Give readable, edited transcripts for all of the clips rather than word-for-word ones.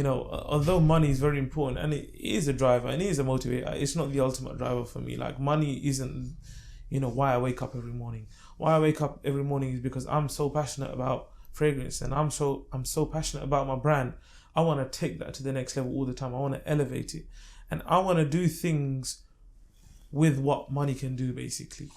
although money is very important and it is a driver and it is a motivator, it's not the ultimate driver for me. Like money isn't, why I wake up every morning. Why I wake up every morning is because I'm so passionate about fragrance and I'm so passionate about my brand. I want to take that to the next level all the time. I want to elevate it. And I want to do things with what money can do, basically.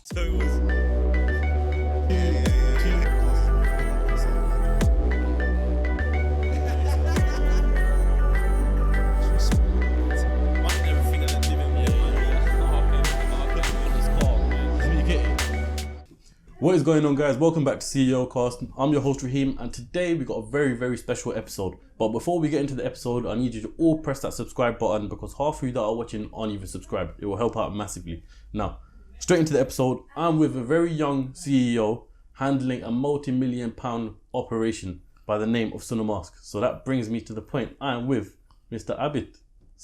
What is going on, guys? Welcome back to CEOCAST. I'm your host Raheem, and today we got a very, very special episode. But before we get into the episode, I need you to all press that subscribe button because half of you that are watching aren't even subscribed. It will help out massively. Now, straight into the episode. I'm with a very young CEO handling a multi-million-pound operation by the name of Sunnamusk. So that brings me to the point. I'm with Mr. Abid.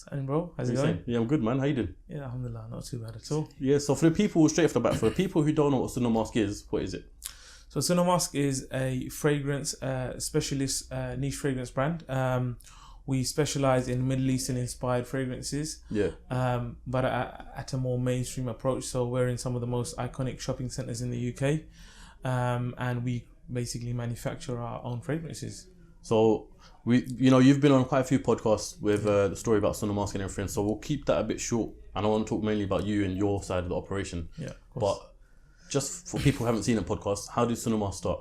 Morning, bro. How's it going? Yeah, I'm good, man. How you doing? Yeah, alhamdulillah, not too bad at all. Yeah, so for the people, straight off the bat, for the people who don't know what Sunnamusk is, what is it? So Sunnamusk is a fragrance specialist niche fragrance brand. We specialize in Middle Eastern inspired fragrances. Yeah. But at a more mainstream approach. So we're in some of the most iconic shopping centers in the UK. And we basically manufacture our own fragrances. So you've been on quite a few podcasts with the story about Sunnamusk and everything. So we'll keep that a bit short. And I want to talk mainly about you and your side of the operation. Yeah, of course. But just for people who haven't seen a podcast, how did Sunnamusk start?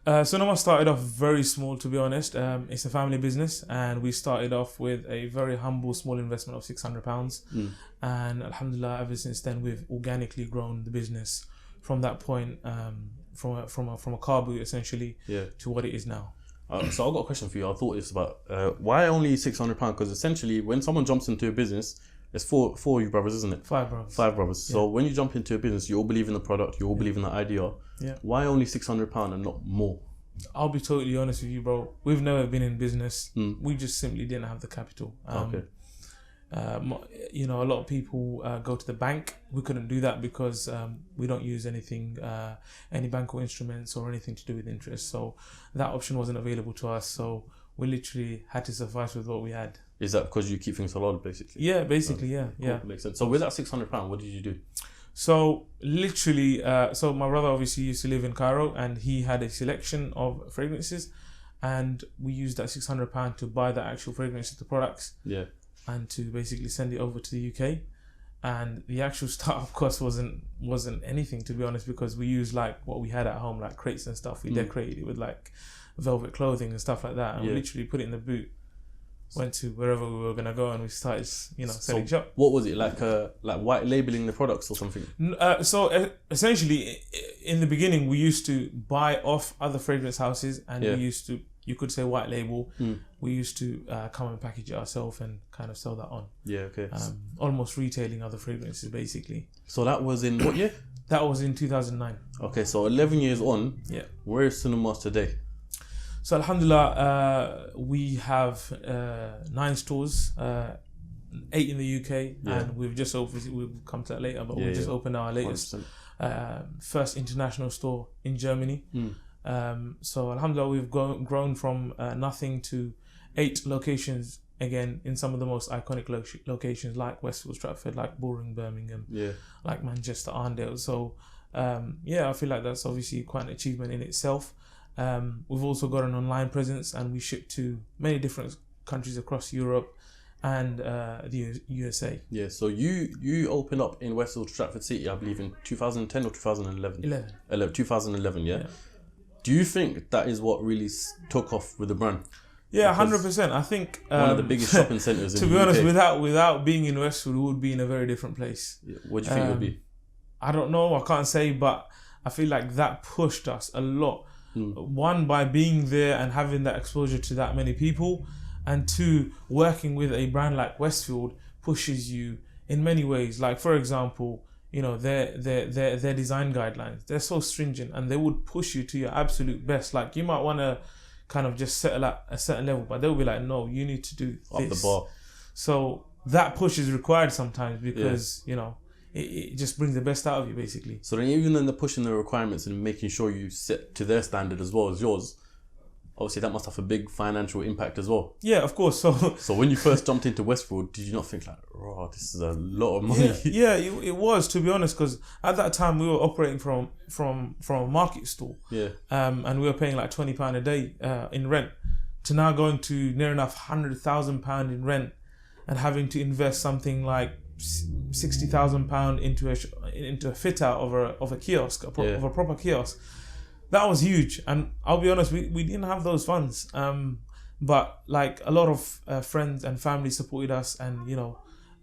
Sunnamusk started off very small, to be honest. It's a family business, and we started off with a very humble, small investment of £600. And alhamdulillah, ever since then, we've organically grown the business from that point, from a car boot essentially, to what it is now. So I've got a question for you. I thought this about why only £600? Because essentially, when someone jumps into a business, it's four of you brothers, isn't it? Five brothers. Yeah. So when you jump into a business, you all believe in the product, you all believe in the idea. Yeah. Why only £600 and not more? I'll be totally honest with you, bro. We've never been in business. We just simply didn't have the capital. Okay. A lot of people go to the bank. We couldn't do that because we don't use anything, any bank or instruments or anything to do with interest. So that option wasn't available to us. So we literally had to suffice with what we had. Is that because you keep things halal, basically? Yeah, basically, yeah. Cool. Yeah. Makes sense. So with that £600, what did you do? So literally, so my brother obviously used to live in Cairo, and he had a selection of fragrances, and we used that £600 to buy the actual fragrances, the products. Yeah. And to basically send it over to the UK. And the actual startup cost wasn't anything, to be honest, because we used like what we had at home, like crates and stuff. We decorated it with like velvet clothing and stuff like that, and we literally put it in the boot, went to wherever we were gonna go, and we started setting shop. What was it, like white labeling the products or something? So essentially, in the beginning, we used to buy off other fragrance houses, and we used to, you could say, white label. We used to come and package it ourselves and kind of sell that on. Yeah, okay. Almost retailing other fragrances, basically. So that was in what year? That was in 2009. Okay, so 11 years on. Yeah. Where is Sunnamusk today? So alhamdulillah, we have 9 stores, 8 in the UK, and we've just opened. We'll come to that later, but we just opened our latest first international store in Germany. So alhamdulillah, we've grown from nothing to 8 locations, again in some of the most iconic locations like Westfield, Stratford, like Bullring, Birmingham, like Manchester, Arndale. So I feel like that's obviously quite an achievement in itself. We've also got an online presence, and we ship to many different countries across Europe and the USA. Yeah, so you opened up in Westfield, Stratford City, I believe in 2010 or 2011? 2011, yeah? Do you think that is what really took off with the brand? Yeah, 100%. I think one of the biggest shopping centres in the UK. To be honest, without being in Westfield, we would be in a very different place. Yeah. What do you think it would be? I don't know. I can't say, but I feel like that pushed us a lot. One, by being there and having that exposure to that many people, and 2, working with a brand like Westfield pushes you in many ways. Like, for example, their design guidelines, they're so stringent, and they would push you to your absolute best. Like, you might want to kind of just settle at a certain level, but they'll be like, no, you need to do this. Up the bar. So that push is required sometimes because, it just brings the best out of you, basically. So then even then they're pushing the requirements and making sure you set to their standard as well as yours. obviously that must have a big financial impact as well. Yeah, of course. So when you first jumped into Westfield, did you not think like, oh, this is a lot of money? Yeah, it was, to be honest, because at that time we were operating from a market store. Yeah. And we were paying like £20 a day in rent, to now going to near enough £100,000 in rent and having to invest something like £60,000 into a fit out of a kiosk, of a proper kiosk. That was huge, and I'll be honest, we didn't have those funds. But like a lot of friends and family supported us, and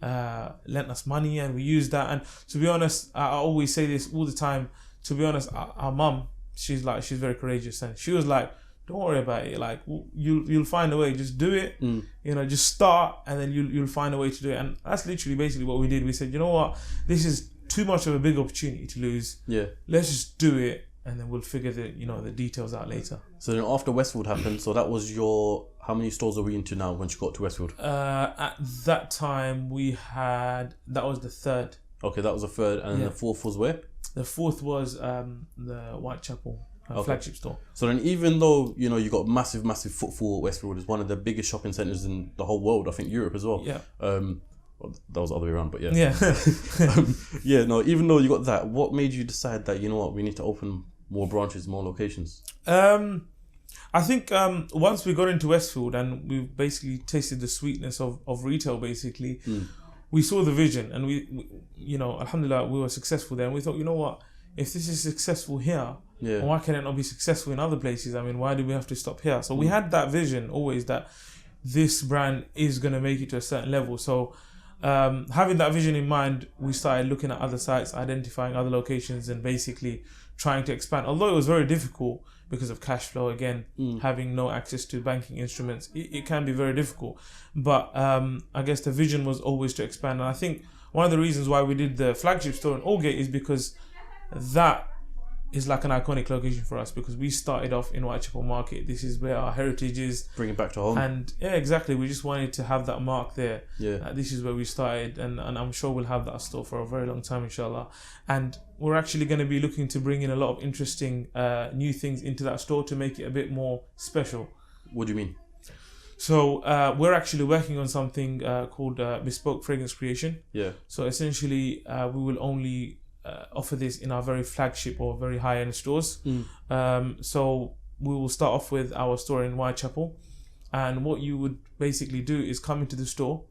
lent us money, and we used that. And to be honest, I always say this all the time. To be honest, our mum, she's very courageous, and she was like, "Don't worry about it. Like you'll find a way. Just do it. Just start, and then you'll find a way to do it." And that's literally basically what we did. We said, you know what, this is too much of a big opportunity to lose. Yeah, let's just do it. And then we'll figure the details out later. So then after Westfield happened, so that was how many stores are we into now once you got to Westfield? At that time that was the third. Okay, that was the third, and then the fourth was where? The fourth was the Whitechapel flagship store. So then even though, you got massive footfall at Westfield, it's one of the biggest shopping centres in the whole world, I think Europe as well. Yeah. Well, that was the other way around, but yeah. Yeah. Even though you got that, what made you decide that, you know what, we need to open more branches, more locations? I think once we got into Westfield and we basically tasted the sweetness of retail, basically, we saw the vision, and we alhamdulillah, we were successful there. And we thought, you know what, if this is successful here, why can it not be successful in other places? I mean, why do we have to stop here? So we had that vision always, that this brand is going to make it to a certain level. So having that vision in mind, we started looking at other sites, identifying other locations, and basically trying to expand. Although it was very difficult because of cash flow, again, having no access to banking instruments, it can be very difficult. But I guess the vision was always to expand. And I think one of the reasons why we did the flagship store in Aldgate is because that is like an iconic location for us, because we started off in Whitechapel Market. This is where our heritage is. Bring it back to home. And yeah, exactly. We just wanted to have that mark there. Yeah. This is where we started, and I'm sure we'll have that store for a very long time, inshallah. And we're actually going to be looking to bring in a lot of interesting new things into that store to make it a bit more special. What do you mean? So we're actually working on something called bespoke fragrance creation. Yeah. So essentially, we will only offer this in our very flagship or very high-end stores. So we will start off with our store in Whitechapel, and what you would basically do is come into the store,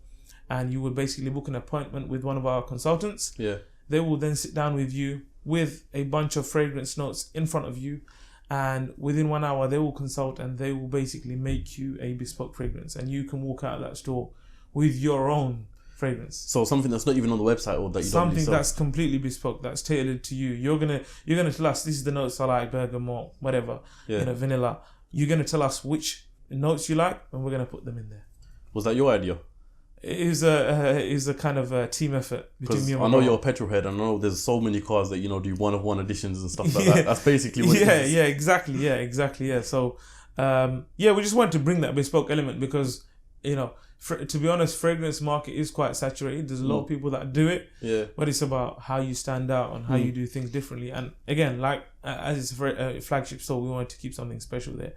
and you would basically book an appointment with one of our consultants. Yeah. They will then sit down with you with a bunch of fragrance notes in front of you, and within 1 hour they will consult, and they will basically make you a bespoke fragrance, and you can walk out of that store with your own fragrance. So something that's not even on the website, or that you something don't that's completely bespoke, that's tailored to you. You're gonna tell us, this is the notes I like, bergamot, whatever, vanilla. You're gonna tell us which notes you like, and we're gonna put them in there. Was that your idea? It is a kind of a team effort between me and my I know you're a petrol head, and I know there's so many cars that do one-of-one editions and stuff like that. That's basically what it is. Exactly. So we just wanted to bring that bespoke element, because to be honest, fragrance market is quite saturated. There's a lot of people that do it, but it's about how you stand out and how you do things differently. And again, like as it's a flagship store, we wanted to keep something special there.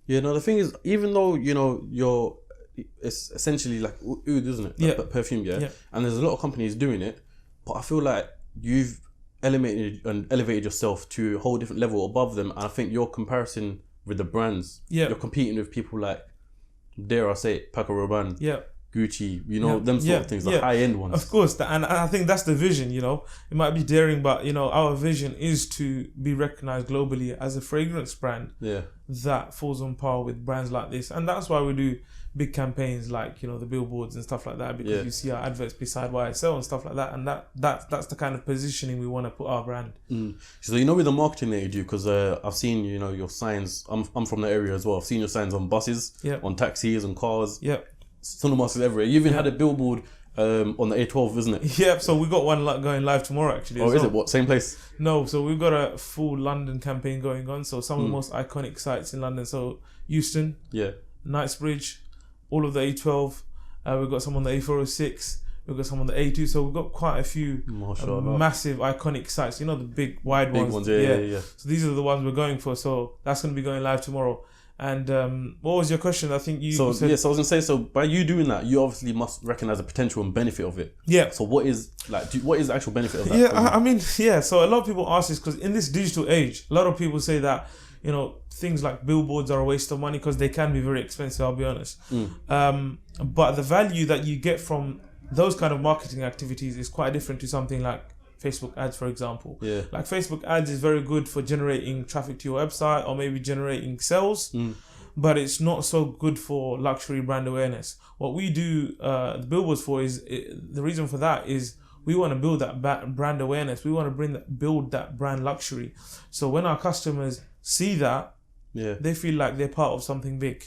Yeah, no, the thing is, even though it's essentially like oud, isn't it? Like perfume, and there's a lot of companies doing it, but I feel like you've elevated yourself to a whole different level above them. And I think your comparison with the brands, you're competing with people like, dare I say it, Paco Rabanne, Gucci, them sort of things, the high-end ones. Of course, and I think that's the vision, it might be daring, but, our vision is to be recognized globally as a fragrance brand that falls on par with brands like this. And that's why we do big campaigns like, the billboards and stuff like that, because you see our adverts beside YSL and stuff like that, and that's the kind of positioning we want to put our brand. So with the marketing that you do, because I've seen your signs. I'm from the area as well. I've seen your signs on buses, on taxis, on cars. Sunnamusk is everywhere. You even had a billboard on the A12, isn't it? So we got one going live tomorrow, actually. Oh, is it? What, same place? No, so we've got a full London campaign going on. So some of the most iconic sites in London. So Euston, Knightsbridge, all of the A12. We've got some on the A406. We've got some on the A2. So we've got quite a few massive iconic sites. The big wide ones. Yeah. So these are the ones we're going for. So that's going to be going live tomorrow. And what was your question? I think you So said... yes, I was gonna say. So by you doing that, you obviously must recognize the potential and benefit of it. Yeah. So what is what is the actual benefit of that? Yeah, I mean, yeah. So a lot of people ask this because in this digital age, a lot of people say that, you know, things like billboards are a waste of money because they can be very expensive. I'll be honest. But the value that you get from those kind of marketing activities is quite different to something like Facebook ads, for example. Yeah. Like Facebook ads is very good for generating traffic to your website or maybe generating sales, but it's not so good for luxury brand awareness. What we do the billboards for is the reason for that is we want to build that brand awareness. We want to build that brand luxury. So when our customers see that, they feel like they're part of something big.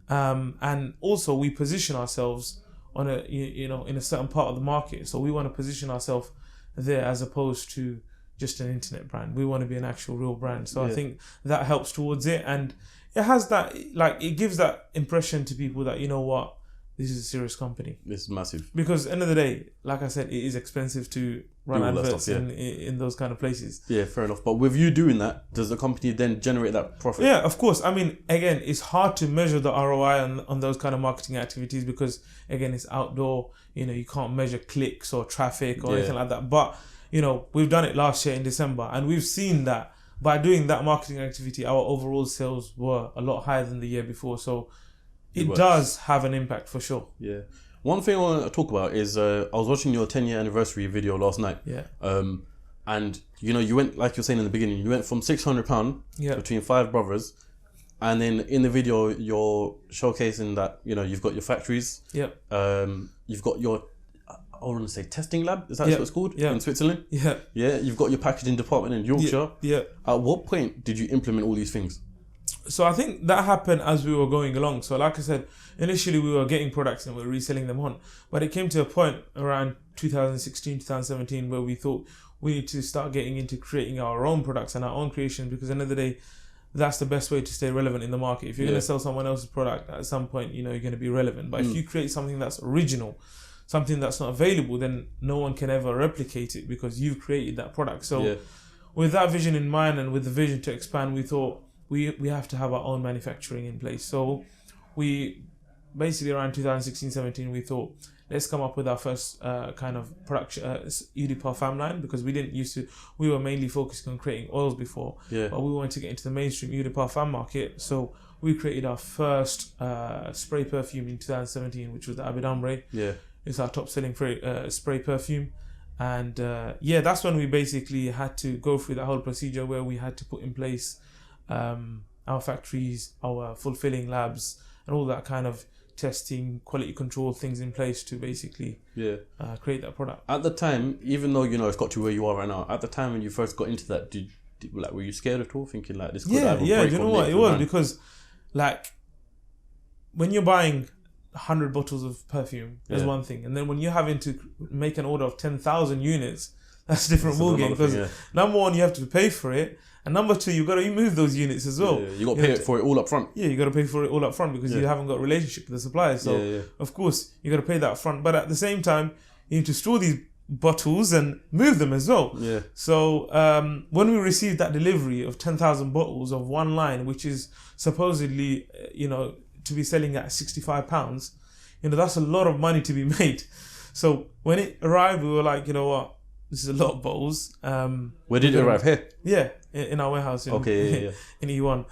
And also we position ourselves on a, you know, in a certain part of the market. So we want to position ourselves there as opposed to just an internet brand. We want to be an actual real brand. So I think that helps towards it. And it has that, like, it gives that impression to people that, you know what, this is a serious company. This is massive. Because at the end of the day, like I said, it is expensive to run adverts in those kind of places. Yeah, fair enough. But with you doing that, does the company then generate that profit? Yeah, of course. I mean, again, it's hard to measure the ROI on those kind of marketing activities because, again, it's outdoor. You know, you can't measure clicks or traffic or anything like that. But, you know, we've done it last year in December and we've seen that by doing that marketing activity, our overall sales were a lot higher than the year before. So it does have an impact for sure. Yeah. One thing I want to talk about is I was watching your 10-year anniversary video last night. Yeah. And you know, you went, like you're saying in the beginning, you went from £600 between 5 brothers, and then in the video you're showcasing that, you know, you've got your factories. Yeah. You've got your, I want to say testing lab. Is that what it's called? Yeah. In Switzerland. Yeah. Yeah. You've got your packaging department in Yorkshire. Yeah. At what point did you implement all these things? So I think that happened as we were going along. So like I said, initially we were getting products and we were reselling them on. But it came to a point around 2016, 2017 where we thought we need to start getting into creating our own products and our own creations, because at the end of the day, that's the best way to stay relevant in the market. If you're going to sell someone else's product, at some point, you know, you're going to be relevant. But if you create something that's original, something that's not available, then no one can ever replicate it because you've created that product. So with that vision in mind and with the vision to expand, we thought we have to have our own manufacturing in place. So we basically around 2016-17, we thought, let's come up with our first kind of production eau de parfum line, because we were mainly focusing on creating oils before, but we wanted to get into the mainstream eau de parfum market. So we created our first spray perfume in 2017, which was the Abid. It's our top selling spray perfume. And that's when we basically had to go through the whole procedure where we had to put in place our factories, our fulfilling labs, and all that kind of testing, quality control things in place to basically create that product. At the time, even though, you know, it's got to where you are right now, at the time when you first got into that, were you scared at all, thinking like this could have a break? You know what, it was because like when you're buying 100 bottles of perfume, there's one thing, and then when you're having to make an order of 10,000 units, that's a different ballgame, because number one, you have to pay for it, and number two, you've got to move those units as well. You got to pay for it all up front. Yeah, you got to pay for it all up front because you haven't got a relationship with the suppliers. So of course you got to pay that up front, but at the same time, you need to store these bottles and move them as well. So when we received that delivery of 10,000 bottles of one line, which is supposedly, you know, to be selling at £65, you know, that's a lot of money to be made. So when it arrived, we were like, you know what, this is a lot of bottles. Where did it arrive? Here? Yeah, in our warehouse in E1.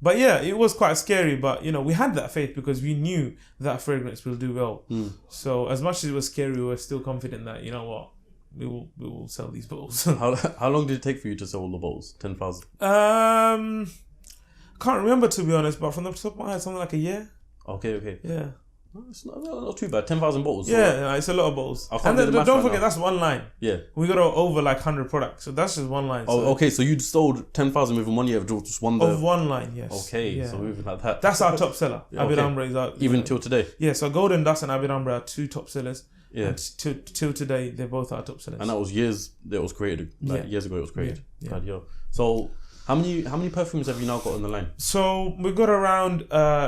But yeah, it was quite scary, but you know, we had that faith because we knew that fragrance will do well. So as much as it was scary, we were still confident that, you know what, we will sell these bottles. How long did it take for you to sell all the bottles? 10,000? Can't remember, to be honest, but from the top of my head, something like a year. Okay. Yeah. It's not too bad. 10,000 bottles. Yeah, it's a lot of bottles. And don't forget, that's one line. Yeah. We got over like 100 products, so that's just one line. Oh, okay. So you sold 10,000 within 1 year of just one. Of one line, yes. Okay, so moving like that. That's our top seller. Abid Ambre is our... Even till today? Yeah, so Golden Dust and Abid Ambre are two top sellers. Yeah. And till today, they're both our top sellers. And that was years that it was created. Years ago it was created. Yeah. So how many perfumes have you now got on the line? So we've got around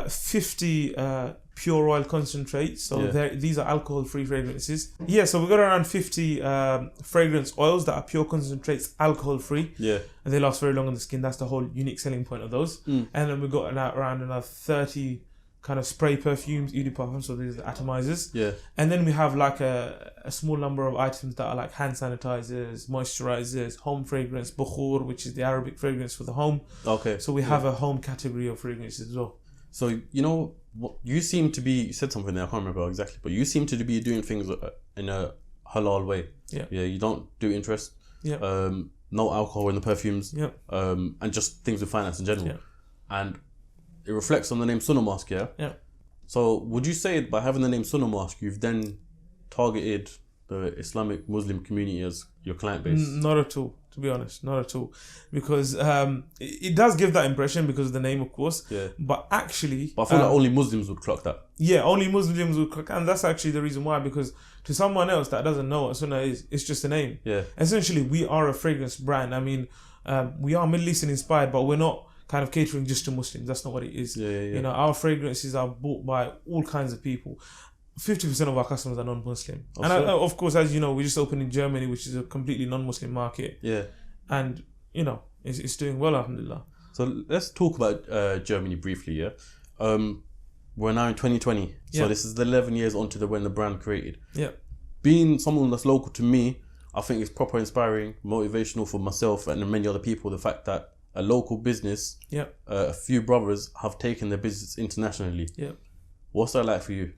50 pure oil concentrates. So Yeah. these are alcohol-free fragrances. Yeah, so we've got around 50 fragrance oils that are pure concentrates, alcohol-free. Yeah. And they last very long on the skin. That's the whole unique selling point of those. And then we've got around another 30 kind of spray perfumes, eau de parfum, so these are atomizers. Yeah. And then we have like a small number of items that are like hand sanitizers, moisturizers, home fragrance, bukhur, which is the Arabic fragrance for the home. Okay. So we have a home category of fragrances as well. So, you know, you seem to be, you said something there, I can't remember exactly, but you seem to be doing things in a halal way. Yeah. Yeah, you don't do interest. Yeah. No alcohol in the perfumes. Yeah. And just things with finance in general. Yeah. And it reflects on the name Sunnamusk, yeah? Yeah. So would you say by having the name Sunnamusk, you've then targeted the Islamic Muslim community as your client base? Not at all, to be honest, not at all. Because it does give that impression because of the name, of course. Yeah. But actually... But I feel like only Muslims would clock that. Yeah, only Muslims would clock, and that's actually the reason why, because to someone else that doesn't know what Sunnah is, it's just a name. Yeah. Essentially, we are a fragrance brand. I mean, we are Middle Eastern inspired, but we're not kind of catering just to Muslims. That's not what it is. Yeah. You know, our fragrances are bought by all kinds of people. 50% of our customers are non-Muslim. Oh, and sure. of course, as you know, we just opened in Germany, which is a completely non-Muslim market. Yeah. And, you know, it's doing well, alhamdulillah. So let's talk about Germany briefly, yeah? We're now in 2020. So Yeah. this is 11 years onto when the brand created. Yeah. Being someone that's local to me, I think it's proper inspiring, motivational for myself and many other people, the fact that a local business, Yeah. a few brothers have taken their business internationally. Yeah. What's that like for you?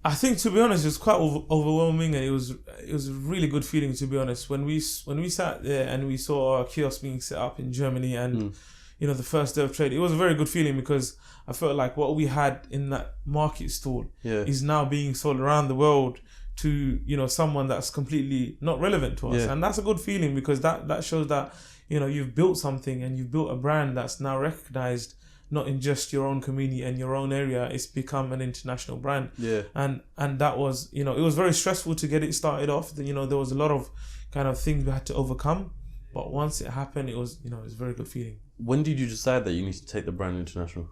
I think, to be honest, it was quite overwhelming, and it was a really good feeling, to be honest. When we sat there and we saw our kiosk being set up in Germany, and you know, the first day of trade, it was a very good feeling because I felt like what we had in that market stall is now being sold around the world to, you know, someone that's completely not relevant to us, and that's a good feeling because that shows that, you know, you've built something and you've built a brand that's now recognized not in just your own community and your own area. It's become an international brand. Yeah. And that was, you know, it was very stressful to get it started off. You know, there was a lot of kind of things we had to overcome. But once it happened, it was, you know, it was a very good feeling. When did you decide that you need to take the brand international?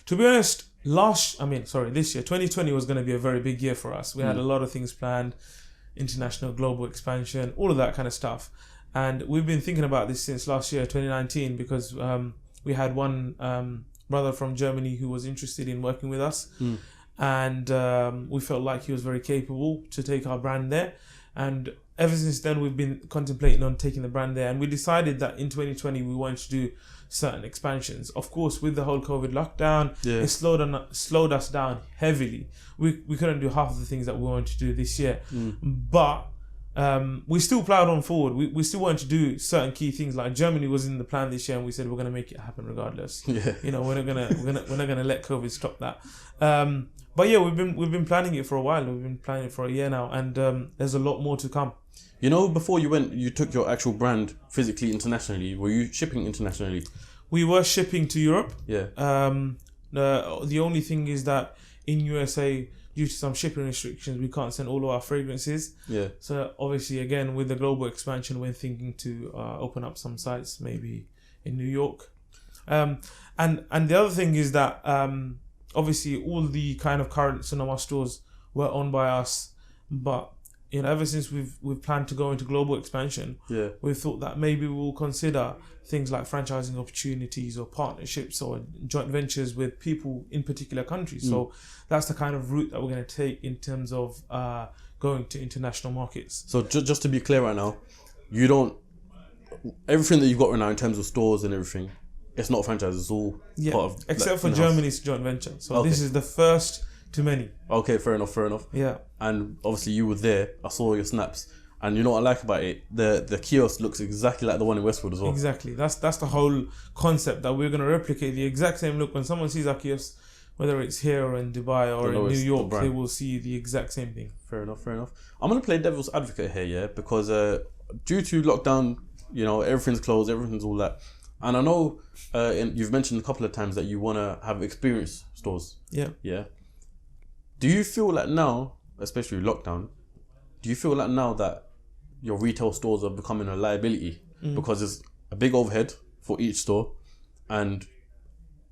To be honest, this year, 2020 was going to be a very big year for us. We had a lot of things planned, international, global expansion, all of that kind of stuff. And we've been thinking about this since last year, 2019, because we had one brother from Germany who was interested in working with us. And we felt like he was very capable to take our brand there. And ever since then, we've been contemplating on taking the brand there. And we decided that in 2020, we wanted to do certain expansions. Of course, with the whole COVID lockdown, it slowed us down heavily. We couldn't do half of the things that we wanted to do this year. But we still plowed on forward. We still wanted to do certain key things. Like Germany was in the plan this year, and we said we're going to make it happen regardless. Yeah. You know, we're not gonna let COVID stop that. But yeah, we've been planning it for a while. We've been planning it for a year now, and there's a lot more to come. You know, before you took your actual brand physically internationally. Were you shipping internationally? We were shipping to Europe. Yeah. The only thing is that in USA, due to some shipping restrictions, we can't send all of our fragrances. Yeah. So obviously, again, with the global expansion, we're thinking to open up some sites, maybe in New York. And the other thing is that obviously all the kind of current Sunnamusk stores were owned by us, but you know, ever since we've planned to go into global expansion, we thought that maybe we'll consider things like franchising opportunities or partnerships or joint ventures with people in particular countries. So that's the kind of route that we're going to take in terms of going to international markets. So just to be clear right now, everything that you've got right now in terms of stores and everything, it's not a franchise, it's all part of... Except for Germany's joint venture. So this is the first to many. Okay, fair enough. Yeah. And obviously you were there, I saw your snaps. And you know what I like about it? The kiosk looks exactly like the one in Westwood as well. Exactly. That's the whole concept, that we're going to replicate the exact same look. When someone sees our kiosk, whether it's here or in Dubai or in New York, they will see the exact same thing. Fair enough. I'm going to play devil's advocate here, yeah? Because due to lockdown, you know, everything's closed, everything's all that. And I know you've mentioned a couple of times that you want to have experience stores. Yeah. Yeah. Do you feel like now, especially lockdown, do you feel like now that your retail stores are becoming a liability because there's a big overhead for each store and,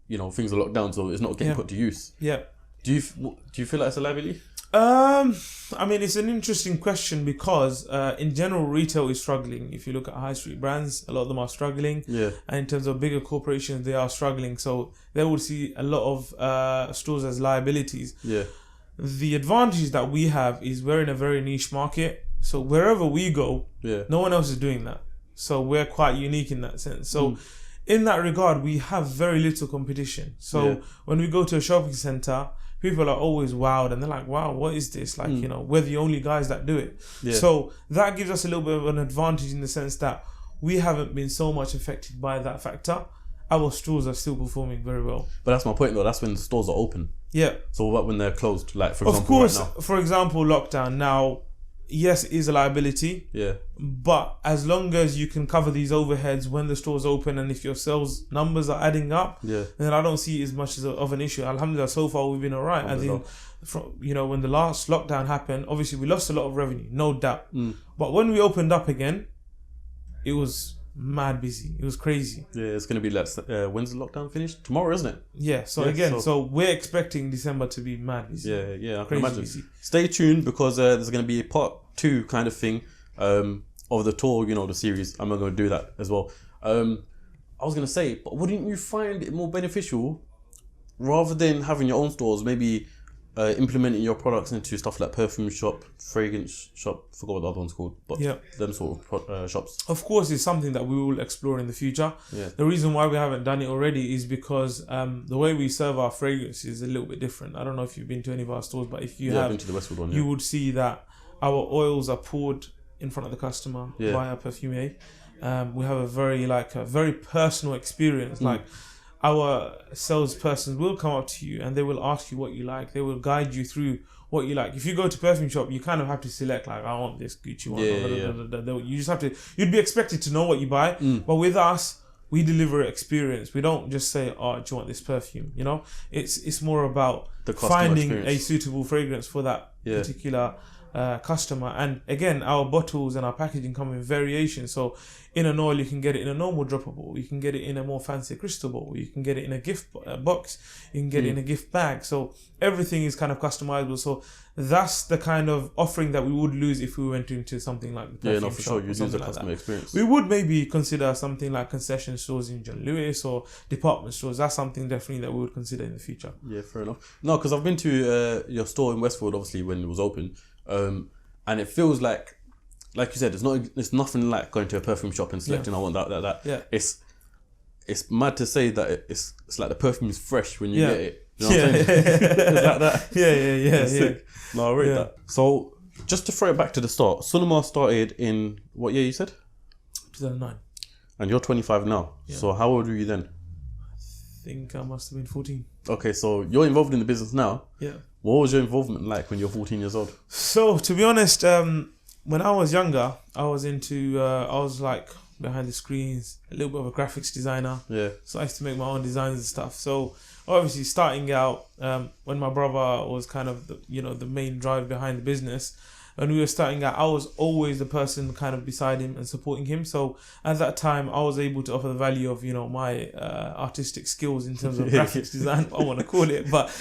you know, things are locked down, so it's not getting put to use? Yeah. Do you feel like it's a liability? I mean, it's an interesting question because in general, retail is struggling. If you look at high street brands, a lot of them are struggling. Yeah. And in terms of bigger corporations, they are struggling. So they will see a lot of stores as liabilities. Yeah. The advantage that we have is we're in a very niche market. So wherever we go, no one else is doing that. So we're quite unique in that sense. So in that regard, we have very little competition. So when we go to a shopping center, people are always wowed and they're like, wow, what is this? Like, you know, we're the only guys that do it. Yeah. So that gives us a little bit of an advantage in the sense that we haven't been so much affected by that factor. Our stores are still performing very well. But that's my point though, that's when the stores are open. Yeah. So what when they're closed? Like for example, of course, right now? For example, lockdown. Now, yes, it is a liability. Yeah. But as long as you can cover these overheads when the store's open and if your sales numbers are adding up, then I don't see it as much of an issue. Alhamdulillah, so far we've been all right. As in, when the last lockdown happened, obviously we lost a lot of revenue, no doubt. But when we opened up again, it was mad busy. It was crazy. Yeah, it's going to be like, when's the lockdown finished? Tomorrow, isn't it? Yeah, so we're expecting December to be mad busy. Yeah, I can imagine. Busy. Stay tuned because there's going to be a part 2 kind of thing of the tour, the series. I'm not going to do that as well. I was going to say, but wouldn't you find it more beneficial rather than having your own stores, maybe implementing your products into stuff like perfume shop, fragrance shop, forgot what the other one's called, but them sort of shops? Of course, it's something that we will explore in the future. The reason why we haven't done it already is because the way we serve our fragrance is a little bit different. I don't know if you've been to any of our stores, but if you have, been to the Westwood one, you would see that our oils are poured in front of the customer by our perfumier. We have a very personal experience. Like, our salesperson will come up to you and they will ask you what you like. They will guide you through what you like. If you go to perfume shop, you kind of have to select, like, I want this Gucci one. You just have to, you'd be expected to know what you buy. But with us, we deliver experience. We don't just say, oh, do you want this perfume? It's more about finding a suitable fragrance for that particular customer. And again, our bottles and our packaging come in variation. So in an oil, you can get it in a normal droppable, you can get it in a more fancy crystal bottle, you can get it in a gift box, you can get it in a gift bag. So everything is kind of customizable. So that's the kind of offering that we would lose if we went into something like the perfume for shop, sure. You lose the customer experience. We would maybe consider something like concession stores in John Lewis or department stores. That's something definitely that we would consider in the future. Yeah, fair enough. No, because I've been to your store in Westfield, obviously, when it was open. And it feels like you said, it's nothing like going to a perfume shop and selecting, I want that. Yeah. It's mad to say that it's like the perfume is fresh when you get it. You know what I'm saying? It's like that. Yeah. Sick. No, I rate that. So just to throw it back to the start, Sunnamusk started in what year you said? 2009. And you're 25 now. Yeah. So how old were you then? I think I must have been 14. Okay, so you're involved in the business now. Yeah. What was your involvement like when you're 14 years old? So, to be honest, when I was younger, I was like behind the screens, a little bit of a graphics designer. Yeah. So I used to make my own designs and stuff. So obviously starting out, when my brother was kind of the main drive behind the business, when we were starting out, I was always the person kind of beside him and supporting him. So at that time, I was able to offer the value of, my artistic skills in terms of graphics design, I want to call it. But,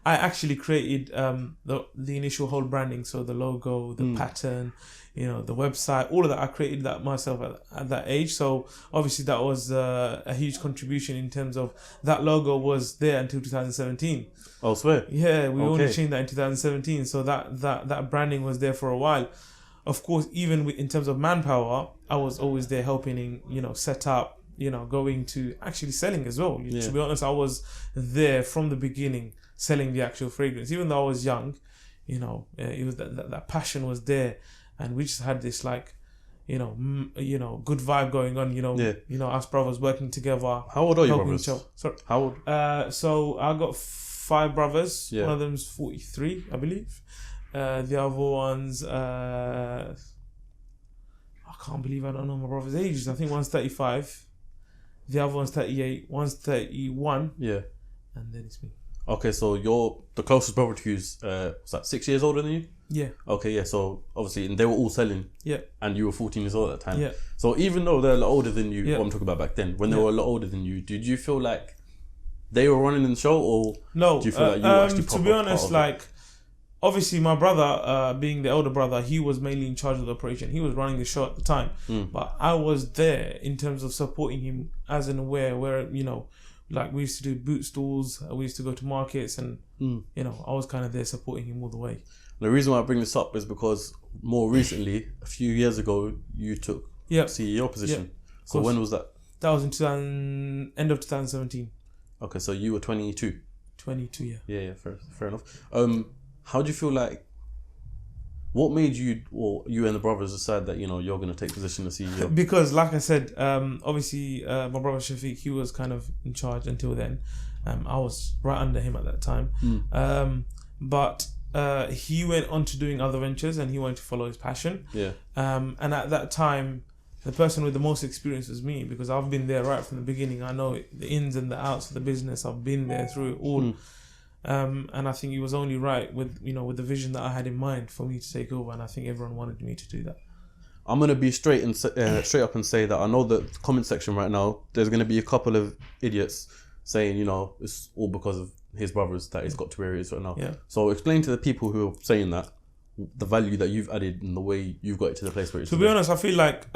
I actually created the initial whole branding. So the logo, the pattern, the website, all of that. I created that myself at that age. So obviously that was a huge contribution in terms of that logo was there until 2017. I swear. Yeah, we only changed that in 2017. So that branding was there for a while. Of course, even in terms of manpower, I was always there helping, set up, going to actually selling as well. To be honest, I was there from the beginning, selling the actual fragrance. Even though I was young, it was that passion was there. And we just had this good vibe going on, us brothers working together. How old are you, brothers? Sorry. How old? So I got 5 brothers. One of them's 43, I believe. The other ones, I can't believe I don't know my brother's ages. I think one's 35. The other one's 38. One's 31. Yeah. And then it's me. Okay, so you're the closest brother to you's was that 6 years older than you? Yeah. Okay, yeah. So obviously, and they were all selling. Yeah. And you were 14 years old at the time. Yeah. So even though they're a lot older than you, what I'm talking about back then, when they were a lot older than you, did you feel like they were running the show, or no? Do you feel like you were actually to be honest, like obviously my brother, being the elder brother, he was mainly in charge of the operation. He was running the show at the time, but I was there in terms of supporting him as an aware. Where like we used to do boot stalls, we used to go to markets, and I was kind of there supporting him all the way. The reason why I bring this up is because more recently, a few years ago, you took CEO position. Yep. So when was that? That was in end of 2017. Okay, so you were 22. 22, yeah. Yeah, fair enough. How do you feel like? What made you or you and the brothers decide that you're going to take position as CEO? Because, like I said, obviously my brother Shafiq, he was kind of in charge until then. I was right under him at that time. But he went on to doing other ventures, and he wanted to follow his passion. Yeah. And at that time, the person with the most experience was me, because I've been there right from the beginning. I know the ins and the outs of the business. I've been there through it all. And I think it was only right with with the vision that I had in mind for me to take over, and I think everyone wanted me to do that. I'm gonna be straight up and say that I know the comment section right now, there's gonna be a couple of idiots saying it's all because of his brothers that he's got to where he is right now. Yeah. So explain to the people who are saying that the value that you've added and the way you've got it to the place where it's. To be honest, I feel like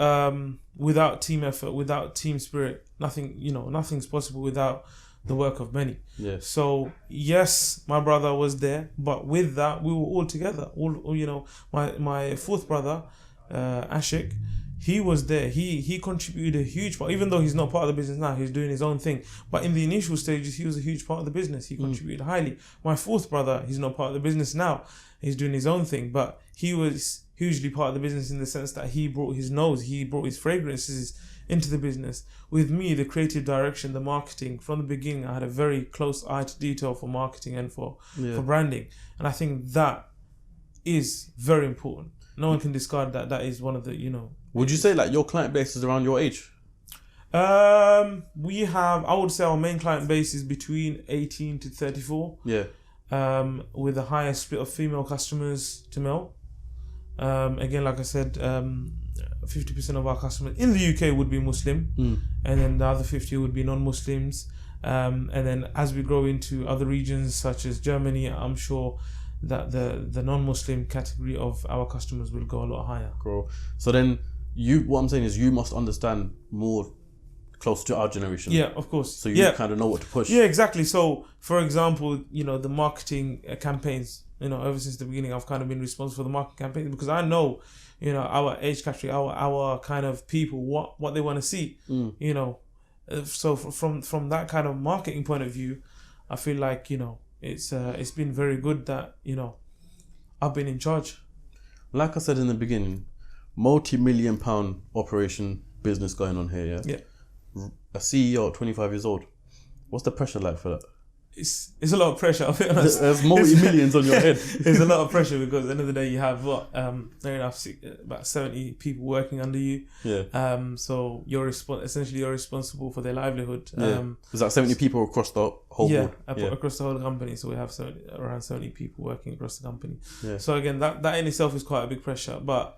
without team effort, without team spirit, nothing's possible without the work of many. Yeah. So yes, my brother was there, but with that, we were all together. My fourth brother, Ashik, he was there. He contributed a huge part, even though he's not part of the business now. He's doing his own thing. But in the initial stages, he was a huge part of the business. He contributed highly. My fourth brother, he's not part of the business now. He's doing his own thing, but he was hugely part of the business in the sense that he brought his nose, he brought his fragrances into the business. With me, the creative direction, the marketing, from the beginning, I had a very close eye to detail for marketing and for branding. And I think that is very important. No one can discard that. That is one of the, Would you say like your client base is around your age? We have, I would say our main client base is between 18 to 34. Yeah. With a higher split of female customers to male. Again, like I said, 50% of our customers in the UK would be Muslim, and then the other 50 would be non-Muslims. And then as we grow into other regions such as Germany, I'm sure that the non-Muslim category of our customers will go a lot higher. Cool. So then what I'm saying is you must understand more close to our generation. Yeah, of course. So you kind of know what to push. Yeah, exactly. So for example, the marketing campaigns, ever since the beginning, I've kind of been responsible for the marketing campaigns because I know, our age category, our kind of people, what they want to see, So from that kind of marketing point of view, I feel like, it's been very good that, I've been in charge. Like I said in the beginning, multi-million pound operation business going on here, yeah? A CEO at 25 years old. What's the pressure like for that? It's a lot of pressure, I'll be honest. There's multi-millions on your head. It's a lot of pressure because at the end of the day you have about 70 people working under you. Yeah. So you're responsible for their livelihood. Is that 70 people across the whole board? Across the whole company. So we have around 70 people working across the company. Yeah. So again, that in itself is quite a big pressure. But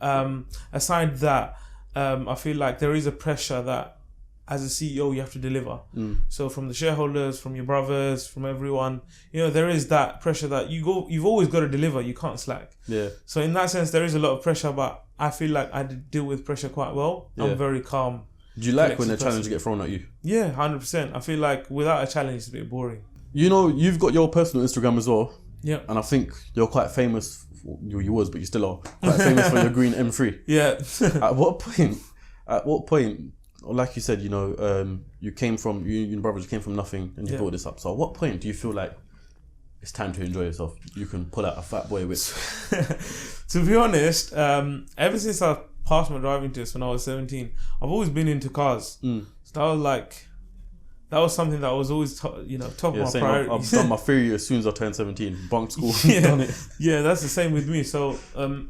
aside that, I feel like there is a pressure that as a CEO you have to deliver. So from the shareholders, from your brothers, from everyone, there is that pressure that you've always got to deliver. You can't slack. Yeah. So in that sense, there is a lot of pressure, but I feel like I deal with pressure quite well. Yeah. I'm very calm. Do you like when a challenge get thrown at you? Yeah, 100%. I feel like without a challenge, it's a bit boring. You've got your personal Instagram as well. Yeah. And I think you're quite famous. You was, but you still are quite famous for your green M3. Yeah. At what point? Like you said, you and brothers came from nothing and you built this up. So at what point do you feel like it's time to enjoy yourself? You can pull out a fat boy whip. To be honest, ever since I passed my driving test when I was 17, I've always been into cars. So that was something that was always top of my priority. I've done my theory as soon as I turned 17. Bunk school. Done it. Yeah, that's the same with me. So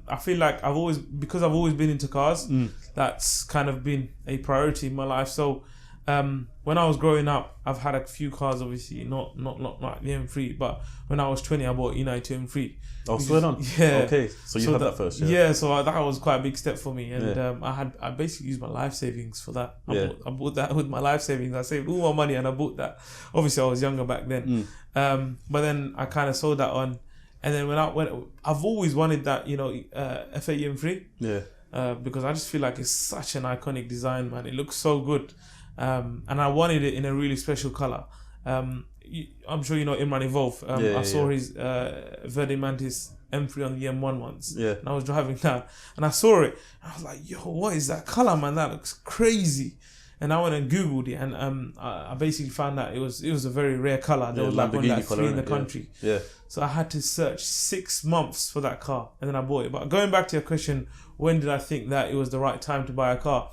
I feel like I've always been into cars, that's kind of been a priority in my life. So When I was growing up, I've had a few cars, obviously, not like the M3, but when I was 20, I bought United M3. Oh, swear on. Yeah. Okay, so you had that first, yeah. Yeah, so that was quite a big step for me, and I basically used my life savings for that. I bought that with my life savings. I saved all my money and I bought that. Obviously, I was younger back then, but then I kind of sold that on, and then when I've always wanted that, F8 M3. Yeah. Because I just feel like it's such an iconic design, man. It looks so good, and I wanted it in a really special color. I'm sure you know Imran Evolve. I saw his Verde Mantis M3 on the M1 once. Yeah. And I was driving down and I saw it. And I was like, yo, what is that color, man? That looks crazy. And I went and Googled it, and I basically found out it was a very rare color. There was like one like three in the country. Yeah. So I had to search 6 months for that car, and then I bought it. But going back to your question, when did I think that it was the right time to buy a car?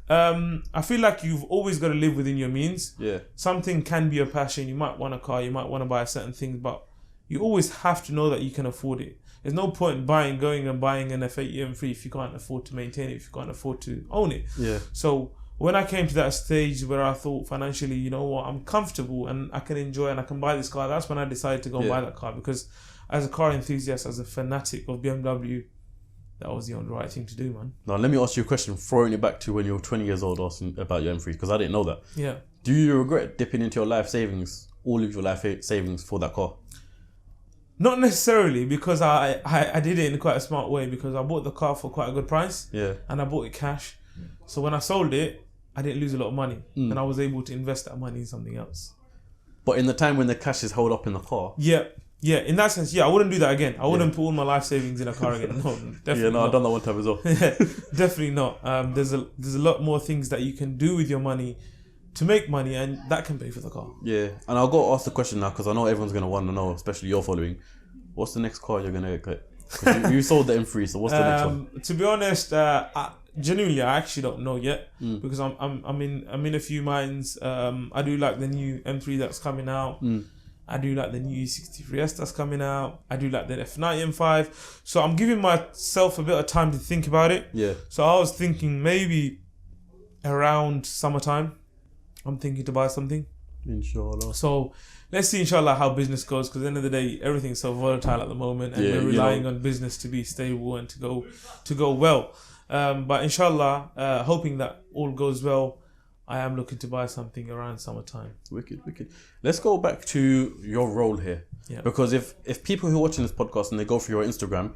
I feel like you've always got to live within your means. Yeah. Something can be a passion. You might want a car, you might want to buy certain things, but you always have to know that you can afford it. There's no point going and buying an F8 M3 if you can't afford to maintain it, if you can't afford to own it. Yeah. So when I came to that stage where I thought financially, you know what, I'm comfortable and I can enjoy and I can buy this car, that's when I decided to go and buy that car, because as a car enthusiast, as a fanatic of BMW, that was the only right thing to do, man. Now, let me ask you a question, throwing it back to when you were 20 years old, asking about your M3, because I didn't know that. Yeah. Do you regret dipping into your life savings, all of your life savings for that car? Not necessarily, because I did it in quite a smart way, because I bought the car for quite a good price. Yeah. And I bought it cash. So when I sold it, I didn't lose a lot of money. And I was able to invest that money in something else. But in the time when the cash is held up in the car? Yeah. Yeah, in that sense, I wouldn't do that again. I wouldn't put all my life savings in a car again. No, definitely not. I've done that one time as well. Definitely not. There's a lot more things that you can do with your money to make money, and that can pay for the car. Yeah, and I'll go ask the question now, because I know everyone's going to want to know, especially your following. What's the next car you're going to get? 'Cause you sold the M3, so what's the next one? To be honest, genuinely, I actually don't know yet, because I'm in a few minds. I do like the new M3 that's coming out. I do like the new E63S that's coming out. I do like the F90 M5. So I'm giving myself a bit of time to think about it. Yeah. So I was thinking maybe around summertime, I'm thinking to buy something. Inshallah. So let's see, inshallah, how business goes, because at the end of the day, everything's so volatile at the moment, and we're relying on business to be stable and to go well. But inshallah, hoping that all goes well, I am looking to buy something around summertime. Wicked. Let's go back to your role here. Yeah. Because if people who are watching this podcast and they go through your Instagram,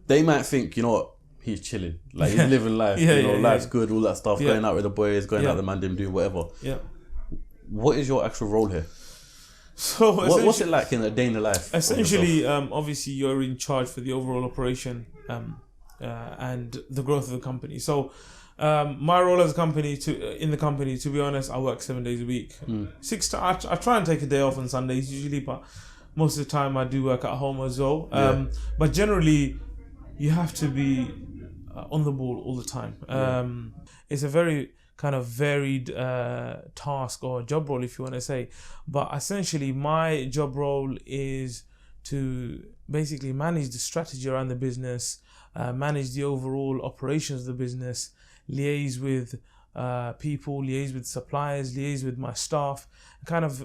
they might think, you know what, he's chilling. Like, he's living life. Life's good, all that stuff, going out with the boys, going out the mandim, doing whatever. Yeah. What is your actual role here? So what's it like in a day in the life? Essentially, obviously, you're in charge for the overall operation and the growth of the company. So my role as in the company, to be honest, I work 7 days a week. I try and take a day off on Sundays usually, but most of the time I do work at home as well. But generally, you have to be on the ball all the time. It's a very kind of varied task or job role, if you want to say. But essentially, my job role is to basically manage the strategy around the business, manage the overall operations of the business, liaise with people, liaise with suppliers, liaise with my staff, kind of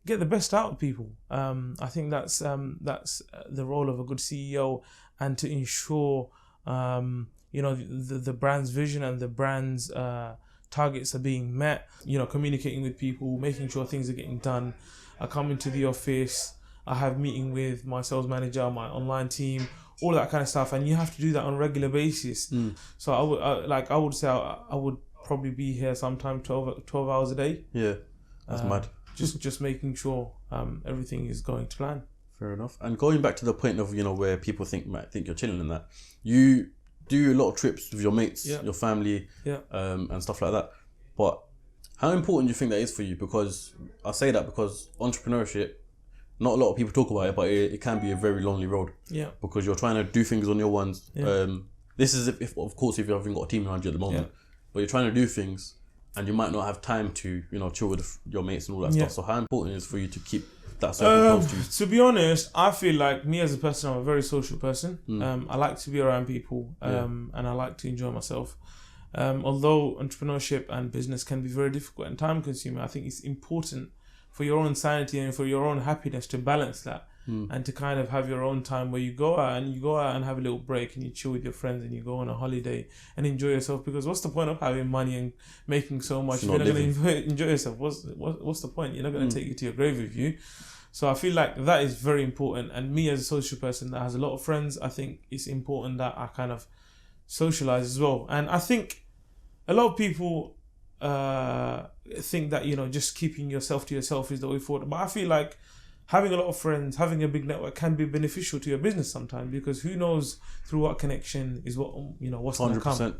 get the best out of people. I think that's the role of a good CEO, and to ensure the brand's vision and the brand's targets are being met. Communicating with people, making sure things are getting done. I come into the office, I have meeting with my sales manager, my online team, all that kind of stuff, and you have to do that on a regular basis. So I would say I would probably be here sometime 12 hours a day. Yeah, that's mad. Just making sure everything is going to plan. Fair enough. And going back to the point of where people might think you're chilling and that, you do a lot of trips with your mates, your family, and stuff like that. But how important do you think that is for you? Because I say that because entrepreneurship, not a lot of people talk about it, but it can be a very lonely road. Yeah. Because you're trying to do things on your ones. Yeah. This is if of course if you haven't got a team around you at the moment, but you're trying to do things, and you might not have time to chill with your mates and all that stuff. So how important is it for you to keep that circle close to you? To be honest, I feel like me as a person, I'm a very social person. I like to be around people, and I like to enjoy myself. Although entrepreneurship and business can be very difficult and time consuming, I think it's important for your own sanity and for your own happiness to balance that. And to kind of have your own time where you go out and have a little break and you chill with your friends and you go on a holiday and enjoy yourself. Because what's the point of having money and making so much if you're not going to enjoy yourself? What's the point? You're not going to take you to your grave with you. So I feel like that is very important. And me as a social person that has a lot of friends, I think it's important that I kind of socialize as well. And I think a lot of people think that, just keeping yourself to yourself is the way forward. But I feel like having a lot of friends, having a big network can be beneficial to your business sometimes, because who knows through what connection is what's going to come.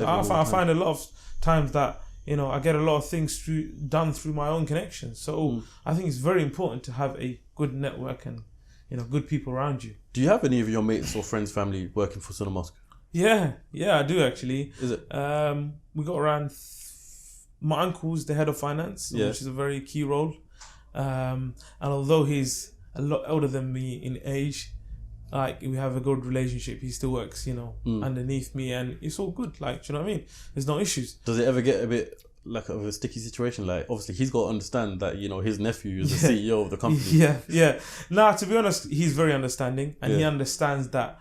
I find a lot of times that I get a lot of things done through my own connections. So I think it's very important to have a good network and good people around you. Do you have any of your mates or friends, family working for Sunnamusk? Yeah, I do actually. Is it? We got around. My uncle's the head of finance, which is a very key role. And although he's a lot older than me in age, like we have a good relationship. He still works, underneath me, and it's all good. Like, do you know what I mean? There's no issues. Does it ever get a bit like of a sticky situation? Like, obviously, he's got to understand that his nephew is the CEO of the company. Yeah. Nah, to be honest, he's very understanding, and he understands that.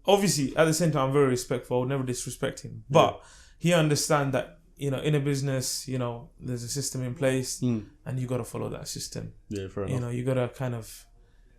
Obviously, at the same time, I'm very respectful. I would never disrespect him, but he understands that. In a business, there's a system in place and you got to follow that system. Yeah, fair enough. You got to kind of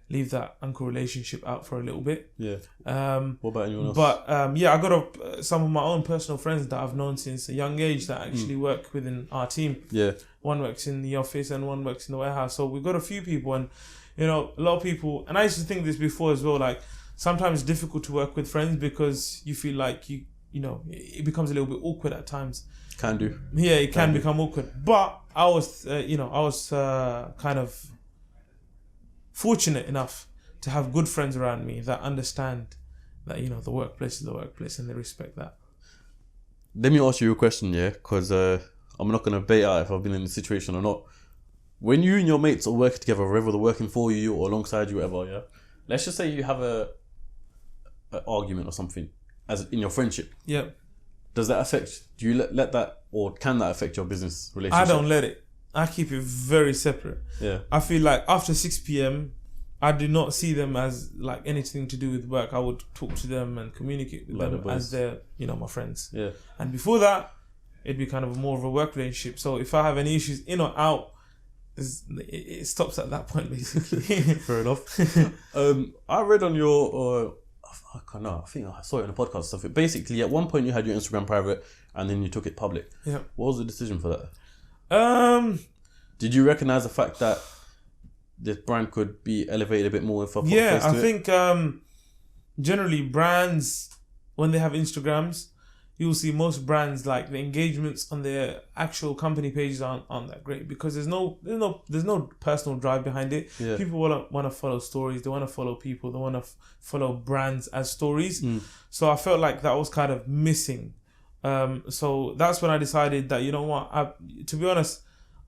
leave that uncle relationship out for a little bit. Yeah. What about anyone else? But I got some of my own personal friends that I've known since a young age that actually work within our team. Yeah. One works in the office and one works in the warehouse. So we've got a few people, and a lot of people, and I used to think this before as well, like sometimes it's difficult to work with friends because you feel like it becomes a little bit awkward at times. Can do. Yeah, it can become awkward. But I was kind of fortunate enough to have good friends around me that understand that, the workplace is the workplace and they respect that. Let me ask you a question, because I'm not going to bait out if I've been in a situation or not. When you and your mates are working together, whether they're working for you or alongside you, whatever, let's just say you have an argument or something as in your friendship. Yeah. Does that affect, do you let that, or can that affect your business relationship? I don't let it. I keep it very separate. Yeah. I feel like after 6 p.m, I do not see them as like anything to do with work. I would talk to them and communicate with them as they're, my friends. Yeah. And before that, it'd be kind of more of a work relationship. So if I have any issues in or out, it stops at that point, basically. Fair enough. I read on your... I think I saw it in a podcast stuff. Basically, at one point you had your Instagram private and then you took it public. Yeah. What was the decision for that? Did you recognize the fact that this brand could be elevated a bit more if I put face to it? I think generally brands, when they have Instagrams, you'll see most brands, like the engagements on their actual company pages aren't that great because there's no personal drive behind it. Yeah. People want to follow stories, they want to follow people, they want to follow brands as stories. So I felt like that was kind of missing. So that's when I decided that, to be honest,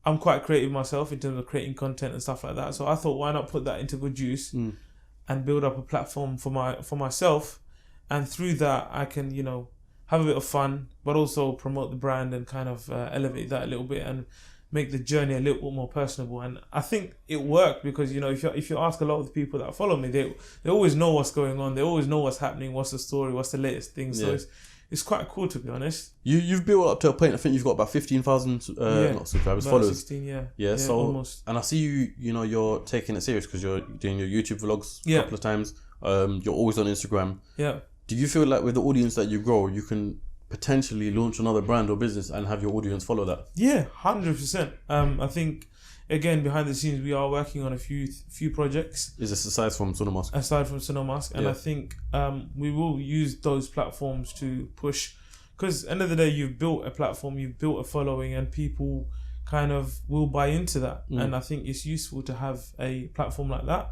I'm quite creative myself in terms of creating content and stuff like that. So I thought, why not put that into good use and build up a platform for myself, and through that I can have a bit of fun, but also promote the brand and kind of elevate that a little bit and make the journey a little bit more personable. And I think it worked because, if you ask a lot of the people that follow me, they always know what's going on. They always know what's happening, what's the story, what's the latest thing. So it's quite cool, to be honest. You've built up to a point, I think you've got about 15,000 not subscribers, followers. 16, Yeah, so almost. And I see you're taking it serious because you're doing your YouTube vlogs a couple of times. You're always on Instagram. Yeah. Do you feel like with the audience that you grow, you can potentially launch another brand or business and have your audience follow that? Yeah, 100%. I think, again, behind the scenes, we are working on a few projects. Is this aside from Sunnamusk? Aside from Sunnamusk. And I think we will use those platforms to push. Because at the end of the day, you've built a platform, you've built a following, and people kind of will buy into that. And I think it's useful to have a platform like that.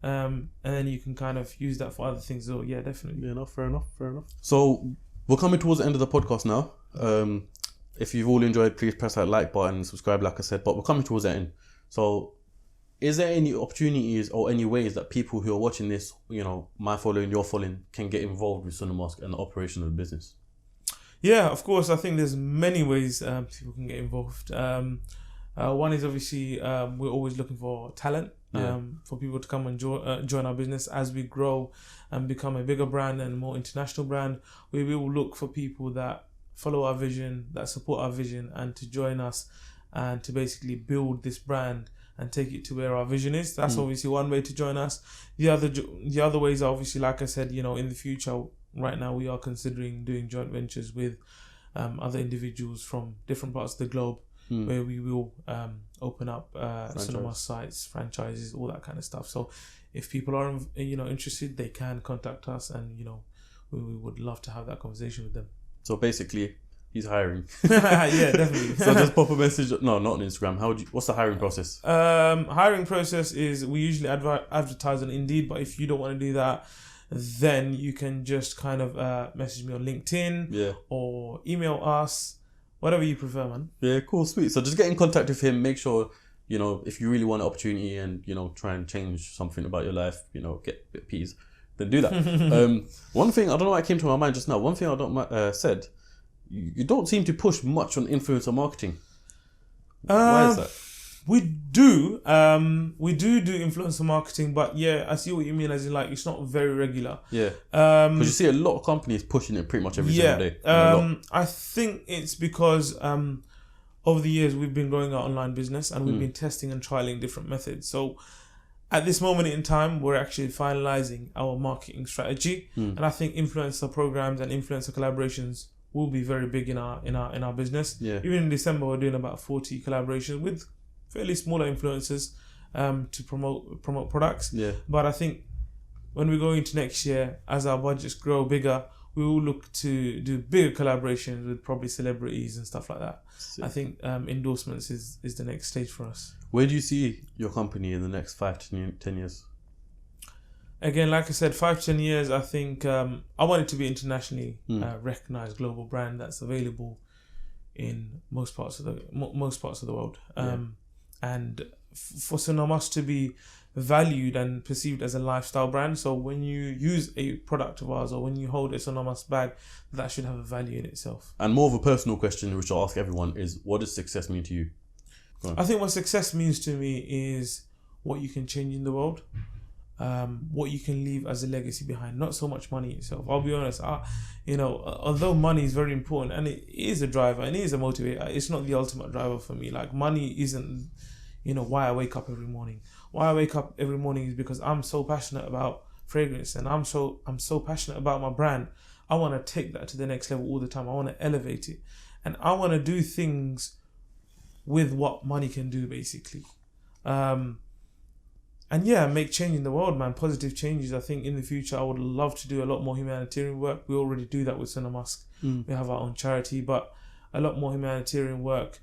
And then you can kind of use that for other things. So yeah, definitely. Yeah, no, fair enough. So we're coming towards the end of the podcast now. If you've all enjoyed, please press that like button and subscribe, like I said. But we're coming towards the end. So is there any opportunities or any ways that people who are watching this, my following, your following, can get involved with Sunnamusk and the operation of the business? Yeah, of course. I think there's many ways people can get involved. One is obviously we're always looking for talent. For people to come and join our business as we grow and become a bigger brand and more international brand. We will look for people that follow our vision, that support our vision, and to join us and to basically build this brand and take it to where our vision is. That's obviously one way to join us. The other ways are obviously, like I said, in the future, right now we are considering doing joint ventures with other individuals from different parts of the globe, where we will open up Sunnamusk sites, franchises, all that kind of stuff. So if people are interested, they can contact us, and we would love to have that conversation with them. So basically, he's hiring. Yeah, definitely. So just pop a message. No, not on Instagram. What's the hiring process? Hiring process is we usually advertise on Indeed, but if you don't want to do that, then you can just kind of message me on LinkedIn or email us. Whatever you prefer, man. Yeah, cool, sweet. So just get in contact with him. Make sure, if you really want an opportunity and, try and change something about your life, get a bit peas, then do that. One thing, I don't know why it came to my mind just now. One thing I don't said, you don't seem to push much on influencer marketing. Why is that? We do influencer marketing, but yeah, I see what you mean, as in it's not very regular. Yeah. Because you see a lot of companies pushing it pretty much every single day. I think it's because over the years we've been growing our online business and we've been testing and trialing different methods. So at this moment in time, we're actually finalizing our marketing strategy, and I think influencer programs and influencer collaborations will be very big in our business. Yeah. Even in December, we're doing about 40 collaborations with fairly smaller influencers to promote products. Yeah. But I think when we go into next year, as our budgets grow bigger, we will look to do bigger collaborations with probably celebrities and stuff like that. I think endorsements is the next stage for us. Where do you see your company in the next 5 to 10 years? Again, like I said, 5 to 10 years, I think I want it to be internationally recognized global brand that's available in most parts of the world. And for Sunnamusk to be valued and perceived as a lifestyle brand. So when you use a product of ours or when you hold a Sunnamusk bag, that should have a value in itself. And more of a personal question, which I'll ask everyone, is what does success mean to you? I think what success means to me is what you can change in the world, what you can leave as a legacy behind, not so much money itself. I'll be honest, although money is very important and it is a driver and it is a motivator, it's not the ultimate driver for me. Money isn't, why I wake up every morning. Why I wake up every morning is because I'm so passionate about fragrance and I'm so passionate about my brand. I want to take that to the next level all the time. I want to elevate it, and I want to do things with what money can do, basically. And yeah, make change in the world, man. Positive changes. I think in the future, I would love to do a lot more humanitarian work. We already do that with Sunnamusk. We have our own charity, but a lot more humanitarian work.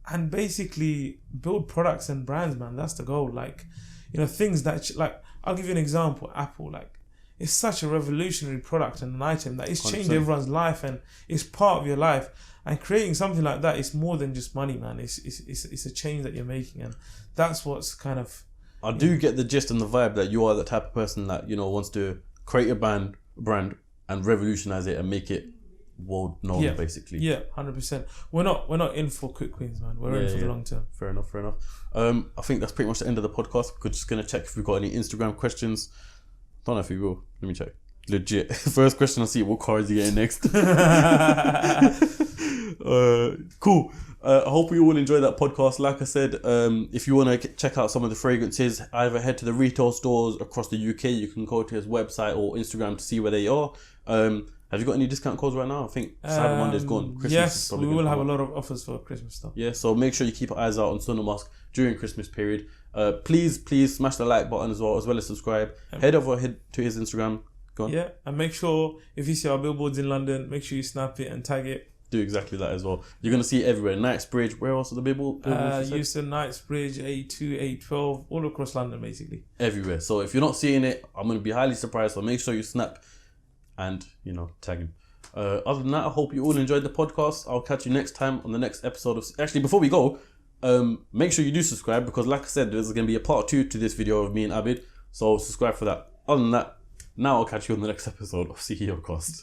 And basically build products and brands, man. That's the goal. Things that, I'll give you an example. Apple, it's such a revolutionary product and an item that it's 100%. Changed everyone's life and it's part of your life. And creating something like that is more than just money, man. It's a change that you're making, and that's what's kind of. I do get the gist and the vibe that you are the type of person that wants to create a brand and revolutionize it and make it world known, basically. Yeah, 100%. We're not in for quick wins, man. We're in for the long term. Fair enough. I think that's pretty much the end of the podcast. We're just gonna check if we've got any Instagram questions. Don't know if we will. Let me check. Legit. First question I see: what car is he getting next? Cool. I hope you all enjoyed that podcast. Like I said, if you want to check out some of the fragrances, either head to the retail stores across the UK. You can go to his website or Instagram to see where they are. Have you got any discount codes right now? I think Cyber Monday's gone. Christmas yes, we will have a lot of offers for Christmas stuff. Yeah, so make sure you keep your eyes out on Sunnamusk during Christmas period. Please smash the like button as well as subscribe. Head to his Instagram. Go on. Yeah, and make sure if you see our billboards in London, make sure you snap it and tag it. Do exactly that as well. You're going to see it everywhere. Knightsbridge, where else are the billboards? Euston, Knightsbridge, A2, A12, all across London, basically. Everywhere. So if you're not seeing it, I'm going to be highly surprised. So make sure you snap and, tag him. Other than that, I hope you all enjoyed the podcast. I'll catch you next time on the next episode of... Actually, before we go, make sure you do subscribe because, like I said, there's going to be a part 2 to this video of me and Abid. So subscribe for that. Other than that, now I'll catch you on the next episode of CEOCAST.